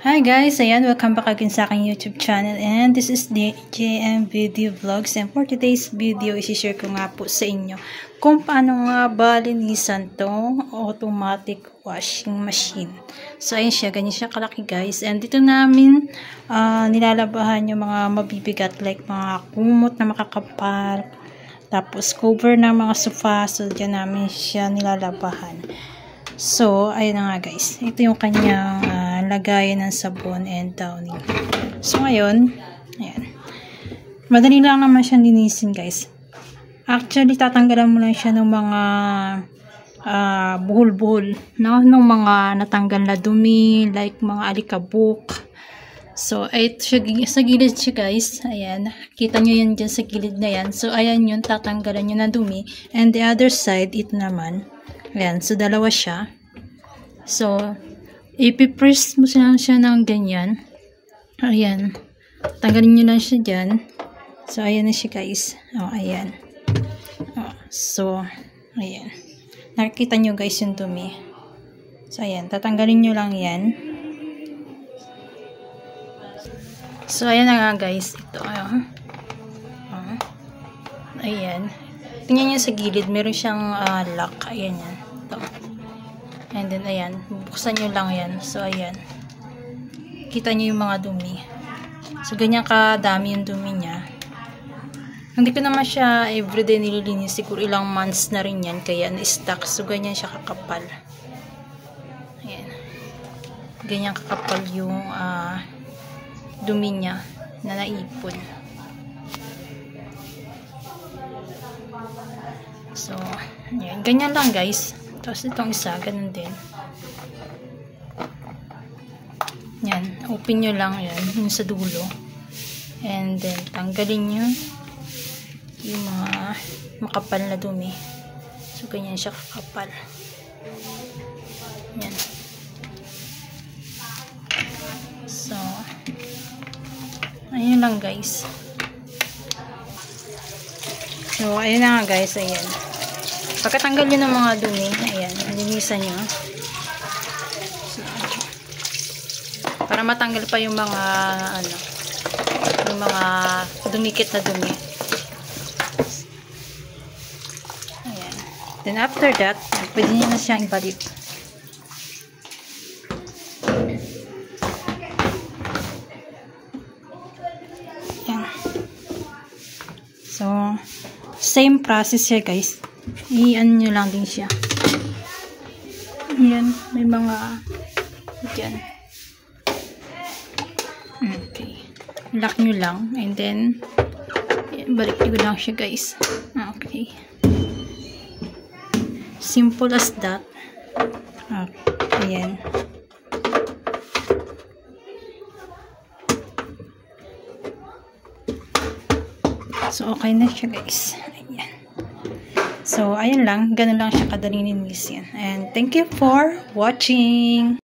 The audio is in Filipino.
Hi guys, ayan, welcome back again sa aking YouTube channel, and this is the JM Video Vlogs, and for today's video, isi-share ko nga po sa inyo kung paano nga ba linisan tong automatic washing machine. So ayan siya, ganyan siya kalaki guys, and dito namin nilalabahan yung mga mabibigat like mga kumot na makakapal, tapos cover ng mga sofa, so dyan namin siya nilalabahan. So, ayun na nga guys. Ito yung kanyang lagayan ng sabon and downing. So, ngayon, ayan. Madali lang naman siyang linisin guys. Actually, tatanggalan mo lang siya ng mga buhol-buhol. No? Ng mga natanggal na dumi, like mga alikabok. So, ito siya, sa gilid siya guys. Ayan. Kita nyo yan dyan sa gilid na yan. So, ayan yun. Tatanggalan nyo ng dumi. And the other side, ito naman. Ayan, so dalawa siya. So, ipipress mo lang siya ng ganyan. Ayan. Tanggalin nyo lang siya dyan. So, ayan na siya guys. O, ayan. O, so, ayan. Nakikita nyo guys yung dumi. So, ayan. Tatanggalin nyo lang yan. So, ayan na nga guys. Ito, ayan. Tingnan nyo sa gilid. Meron siyang lock. Ayan yan. Ito. And then, ayan. Buksan nyo lang yan. So, ayan. Kita nyo yung mga dumi. So, ganyan kadami yung dumi niya. Hindi ko naman siya everyday nililinis. Siguro ilang months na rin yan. Kaya na-stack. So, ganyan siya kakapal. Ayan. Ganyan kakapal yung dumi niya na naipon. So, ayan. Ganyan lang guys. Tapos itong isa, ganun din. Yan. Open nyo lang yan. Yung sa dulo. And then, tanggalin nyo yung mga makapal na dumi. So, ganyan siya kakapal. Yan. So, ayun lang guys. So, ayun na nga guys. Ayan. Pagkatanggal nyo ng mga dumi, ayan, linisan nyo. So, para matanggal pa yung mga, yung mga dumikit na dumi. Ayan. Then after that, pwede nyo na siyang ibalik. Ayan. So, same process siya guys. I-ano nyo lang din siya. Ayan. May mga dyan. Okay. Lock nyo lang. And then ayan, balik nyo lang siya guys. Okay. Simple as that. Okay. Ayan. So, okay na siya guys. Ayan. So, ayun lang. Ganun lang siya kadali linisin. And thank you for watching.